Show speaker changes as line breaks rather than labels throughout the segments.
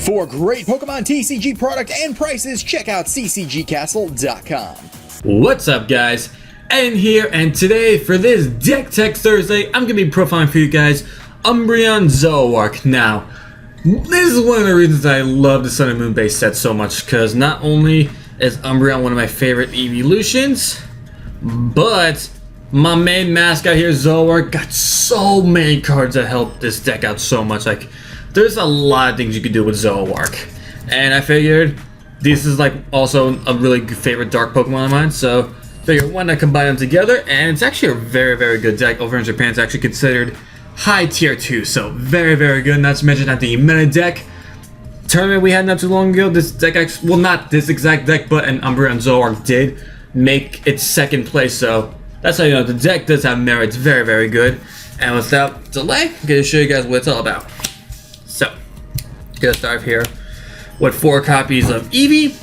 For great Pokemon TCG product and prices, check out ccgcastle.com.
What's up, guys? Ed here, and today for this Deck Tech Thursday, I'm going to be profiling for you guys Umbreon Zoroark. Now, this is one of the reasons I love the Sun and Moon base set so much, because not only is Umbreon one of my favorite Eeveelutions, but my main mascot here, Zoroark, got so many cards that help this deck out so much. Like, there's a lot of things you can do with Zoroark, and I figured this is like also a really good favorite dark Pokemon of mine, so figured why not combine them together. And it's actually a very good deck. Over in Japan, it's actually considered high tier 2, so very good. Not to mention at the meta deck tournament we had not too long ago, this deck actually, well, not this exact deck, but an Umbreon Zoroark did make its second place, so that's how you know the deck does have merit. It's very good. And without delay, I'm going to show you guys what it's all about. So, gonna start here with 4 copies of Eevee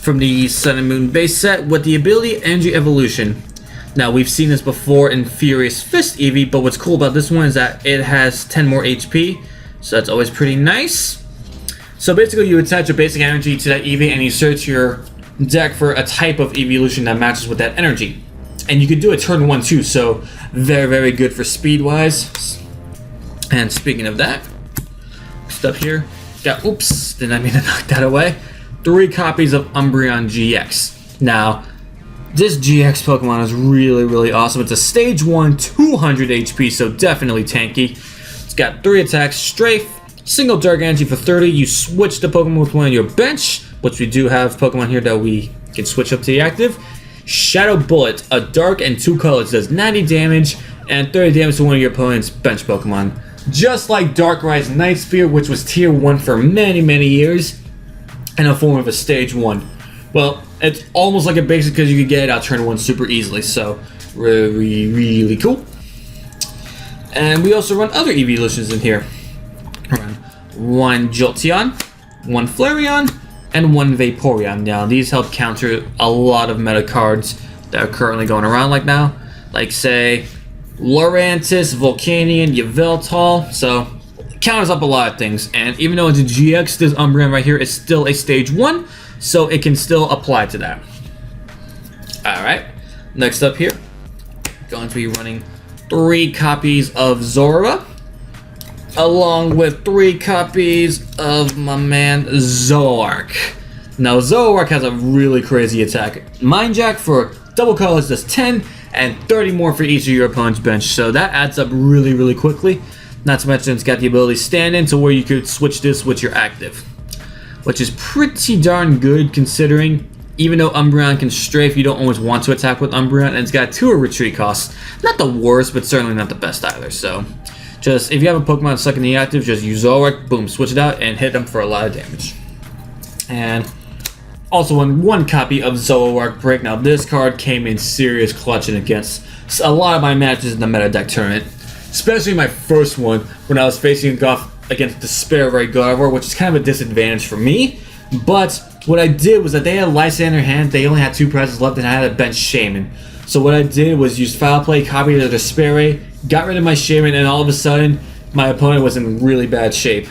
from the Sun and Moon base set with the ability Energy Evolution. Now, we've seen this before in Furious Fist Eevee, but what's cool about this one is that it has 10 more HP, so that's always pretty nice. So basically, you attach a basic energy to that Eevee and you search your deck for a type of Eeveelution that matches with that energy. And you can do it turn 1 too, so very good for speed wise. And speaking of that, up here, got, oops, didn't I mean to knock that away, 3 copies of Umbreon GX. Now, this GX Pokemon is really awesome. It's a stage 1, 200 HP, so definitely tanky. It's got 3 attacks, strafe, single dark energy for 30. You switch the Pokemon with one on your bench, which we do have Pokemon here that we can switch up to the active. Shadow Bullet, a dark and 2 colors, does 90 damage and 30 damage to one of your opponent's bench Pokemon. Just like Darkrai's Night Spear, which was tier 1 for many years, in a form of a stage 1. Well, it's almost like a basic because you can get it out turn 1 super easily, so really cool. And we also run other Eeveelutions in here. Run 1 Jolteon, 1 Flareon, and 1 Vaporeon. Now, these help counter a lot of meta cards that are currently going around like now, like say Lurantis, Volcanion, Yveltal, so it counters up a lot of things. And even though it's a GX, this Umbreon right here is still a stage 1, so it can still apply to that. Alright, next up here, going to be running 3 copies of Zorua, along with 3 copies of my man Zoroark. Now, Zoroark has a really crazy attack. Mind Jack for double colors does 10, and 30 more for each of your opponent's bench, so that adds up really quickly. Not to mention it's got the ability Stand In, to where you could switch this with your active, which is pretty darn good considering even though Umbreon can strafe, you don't always want to attack with Umbreon, and it's got 2 retreat costs. Not the worst, but certainly not the best either. So just if you have a Pokemon stuck in the active, just use Zoroark, boom, switch it out and hit them for a lot of damage. And also won 1 copy of Zoroark Break. Now, this card came in serious clutching against a lot of my matches in the meta deck tournament, especially my first one when I was facing off against Despair Gardevoir, which is kind of a disadvantage for me. But what I did was that they had Lysander in hand, they only had 2 prizes left, and I had a bench Shaman. So what I did was use Foul Play, copy the Despair, got rid of my Shaman, and all of a sudden, my opponent was in really bad shape.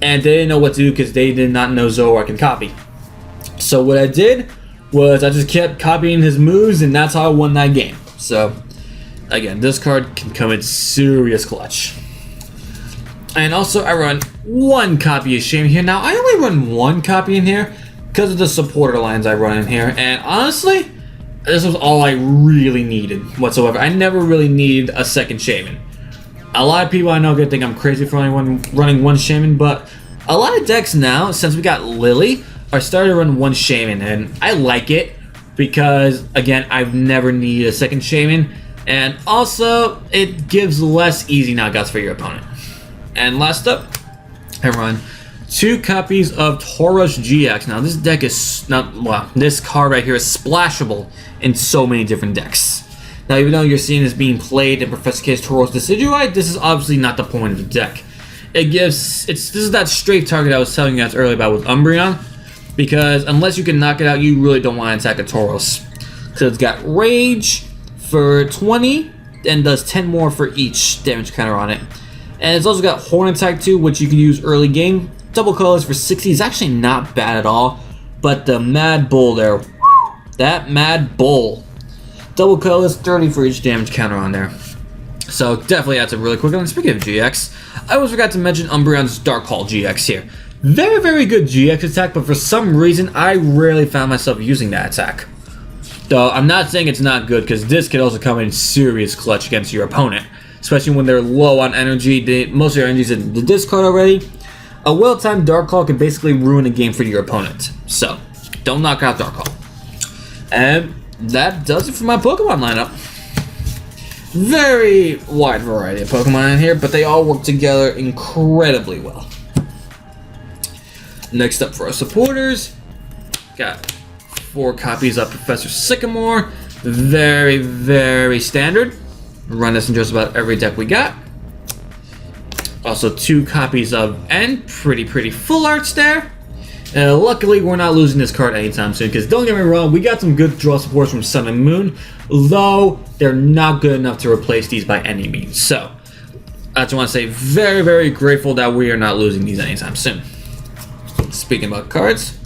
And they didn't know what to do because they did not know Zoroark can copy. So what I did was I just kept copying his moves, and that's how I won that game. So again, this card can come in serious clutch. And also I run 1 copy of Shaman here. Now, I only run 1 copy in here because of the supporter lines I run in here, and honestly, this was all I really needed whatsoever. I never really needed a second Shaman. A lot of people I know are gonna think I'm crazy for only running 1 Shaman, but a lot of decks now, since we got Lily, are starting to run 1 Shaman, and I like it because, again, I've never needed a second Shaman, and also it gives less easy knockouts for your opponent. And last up, I run 2 copies of Tauros GX. Now, this deck is not, well, this card right here is splashable in so many different decks. Now, even though you're seeing this being played in Professor K's Tauros Decidueye, this is obviously not the point of the deck. This is that strafe target I was telling you guys earlier about with Umbreon, because unless you can knock it out, you really don't want to attack a Tauros. So it's got Rage for 20 and does 10 more for each damage counter on it. And it's also got Horn Attack too, which you can use early game double colors for 60 is actually not bad at all. But the Mad Bull there, that Mad Bull. Double colors, 30 for each damage counter on there. So definitely adds up really quick. And speaking of GX, I almost forgot to mention Umbreon's Dark Hall GX here. Very, very good GX attack, but for some reason, I rarely found myself using that attack. Though, I'm not saying it's not good, because this could also come in serious clutch against your opponent. Especially when they're low on energy. Most of your energy's in the discard already. A well-timed Dark Hall can basically ruin a game for your opponent. So, don't knock out Dark Hall. And that does it for my Pokemon lineup. Very wide variety of Pokemon in here, but they all work together incredibly well. Next up for our supporters, got 4 copies of Professor Sycamore. Very, very standard. Run this in just about every deck we got. Also 2 copies of N. Pretty full arts there. Luckily, we're not losing this card anytime soon, because don't get me wrong, we got some good draw supports from Sun and Moon, though they're not good enough to replace these by any means. So, I just want to say very, very grateful that we are not losing these anytime soon. Speaking about cards,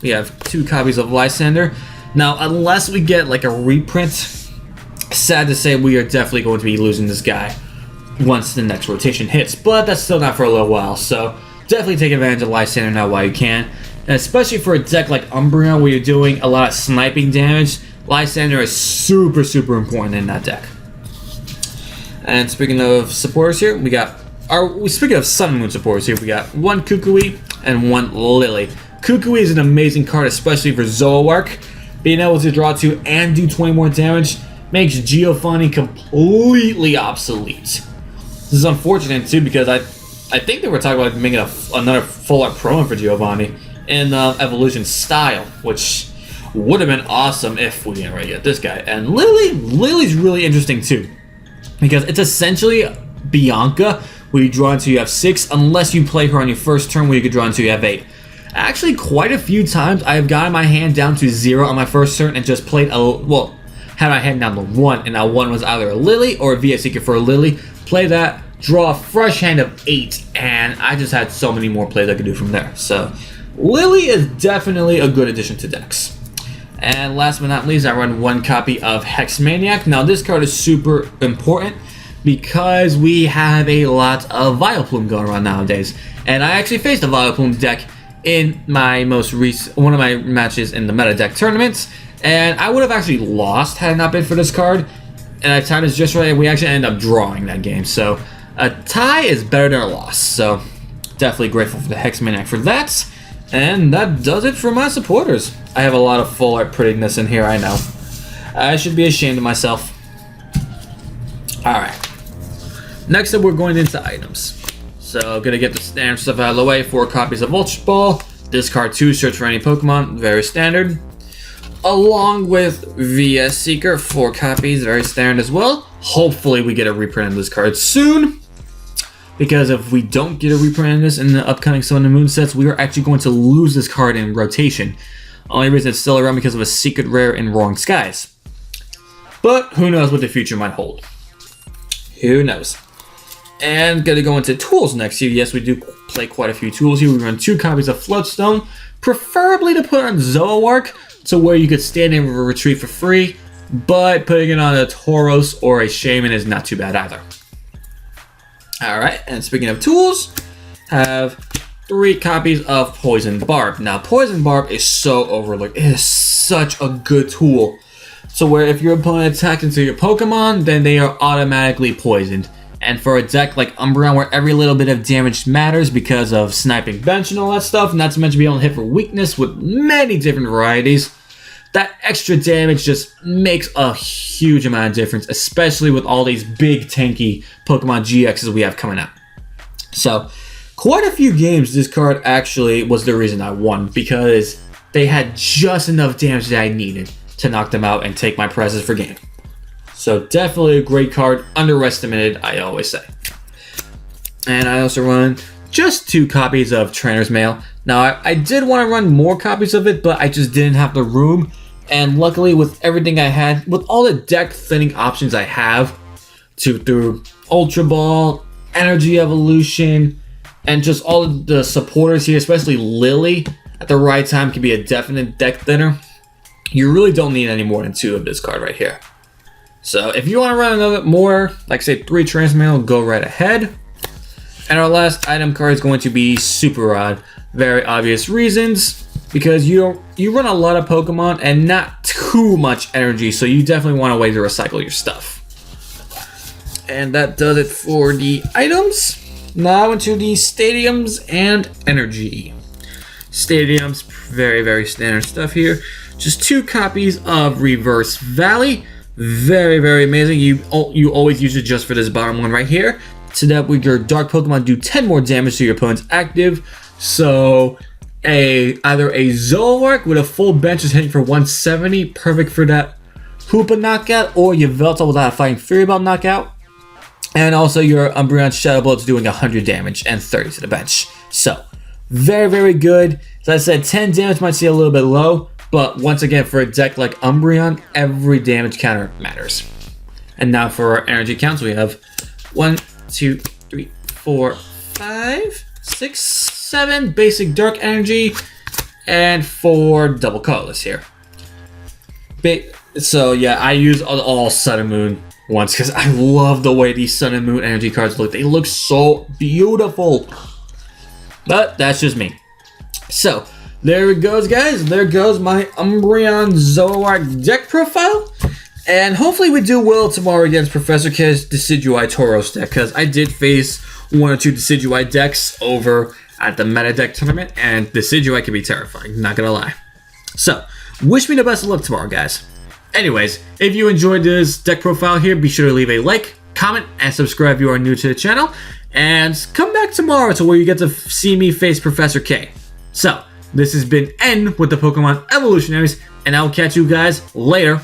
we have 2 copies of Lysander. Now, unless we get like a reprint, sad to say we are definitely going to be losing this guy once the next rotation hits, but that's still not for a little while, so definitely take advantage of Lysander now while you can. And especially for a deck like Umbreon where you're doing a lot of sniping damage, Lysander is super important in that deck. And speaking of supporters here, speaking of Sun and Moon supporters here, we got 1 Kukui and 1 Lily. Kukui is an amazing card, especially for Zoroark. Being able to draw 2 and do 20 more damage makes Giovanni completely obsolete. This is unfortunate too, because I think they were talking about making another full art promo for Giovanni in Evolution style, which would have been awesome if we didn't already get this guy. And Lily's really interesting too, because it's essentially Bianca, where you draw until you have 6, unless you play her on your first turn, where you could draw until you have 8. Actually, quite a few times I have gotten my hand down to 0 on my first turn and just played had my hand down to 1, and that 1 was either a Lily or a VS Seeker for a Lily. Play that, draw a fresh hand of 8, and I just had so many more plays I could do from there. So, Lily is definitely a good addition to decks. And last but not least, I run 1 copy of Hex Maniac. Now, this card is super important because we have a lot of Vileplume going around nowadays. And I actually faced a Vileplume deck in my most recent, one of my matches in the meta deck tournaments. And I would have actually lost had it not been for this card. And I timed this just right, and we actually ended up drawing that game. So, a tie is better than a loss. So, definitely grateful for the Hex Maniac for that. And that does it for my supporters. I have a lot of full art prettiness in here, I know. I should be ashamed of myself. Alright. Next up, we're going into items. So, gonna get the standard stuff out of the way. 4 copies of Ultra Ball. Discard 2, search for any Pokemon. Very standard. Along with VS Seeker, 4 copies. Very standard as well. Hopefully, we get a reprint of this card soon. Because if we don't get a reprint of this in the upcoming Sun and Moon sets, we are actually going to lose this card in rotation. Only reason it's still around because of a secret rare in Roaring Skies. But who knows what the future might hold. Who knows. And gonna go into tools next here. Yes, we do play quite a few tools here. We run 2 copies of Floodstone, preferably to put on Zoroark, to where you could stand in a retreat for free, but putting it on a Tauros or a Shaman is not too bad either. Alright, and speaking of tools, have 3 copies of Poison Barb. Now, Poison Barb is so overlooked. It is such a good tool. So where if your opponent attacks into your Pokemon, then they are automatically poisoned. And for a deck like Umbreon, where every little bit of damage matters because of sniping bench and all that stuff, not to mention being able to hit for weakness with many different varieties, that extra damage just makes a huge amount of difference, especially with all these big tanky Pokemon GXs we have coming out. So, quite a few games this card actually was the reason I won, because they had just enough damage that I needed to knock them out and take my prizes for game. So definitely a great card, underestimated, I always say. And I also run just 2 copies of Trainer's Mail. Now, I did want to run more copies of it, but I just didn't have the room. And luckily, with everything I had, with all the deck thinning options I have, through Ultra Ball, Energy Evolution, and just all of the supporters here, especially Lily, at the right time can be a definite deck thinner. You really don't need any more than 2 of this card right here. So if you want to run another more, like say 3 Transmail, go right ahead. And our last item card is going to be Super Rod. Very obvious reasons, because you run a lot of Pokemon and not too much energy, so you definitely want a way to recycle your stuff. And that does it for the items. Now into the stadiums and energy. Stadiums, very, very standard stuff here. Just 2 copies of Reverse Valley. Very, very amazing. You always use it just for this bottom one right here. So that with your dark Pokemon do 10 more damage to your opponent's active. So either a Zoroark with a full bench is hitting for 170, perfect for that Hoopa knockout, or your Veltal without a Fighting Fury Bomb knockout. And also your Umbreon Shadow Blow is doing 100 damage and 30 to the bench. So, very, very good. As I said, 10 damage might seem a little bit low, but once again, for a deck like Umbreon, every damage counter matters. And now for our energy counts, we have 1, 2, 3, 4, 5, 6, 7 basic dark energy, and 4 double colorless here. So yeah, I use all Sun and Moon ones because I love the way these Sun and Moon energy cards look. They look so beautiful. But that's just me. So there it goes, guys. There goes my Umbreon Zoroark deck profile. And hopefully we do well tomorrow against Professor K's Decidueye Tauros deck, because I did face 1 or 2 Decidueye decks over at the Meta Deck tournament, and Decidueye can be terrifying, not gonna lie. So, wish me the best of luck tomorrow, guys. Anyways, if you enjoyed this deck profile here, be sure to leave a like, comment, and subscribe if you are new to the channel. And come back tomorrow to where you get to see me face Professor K. So, this has been N with the Pokemon Evolutionaries, and I'll catch you guys later.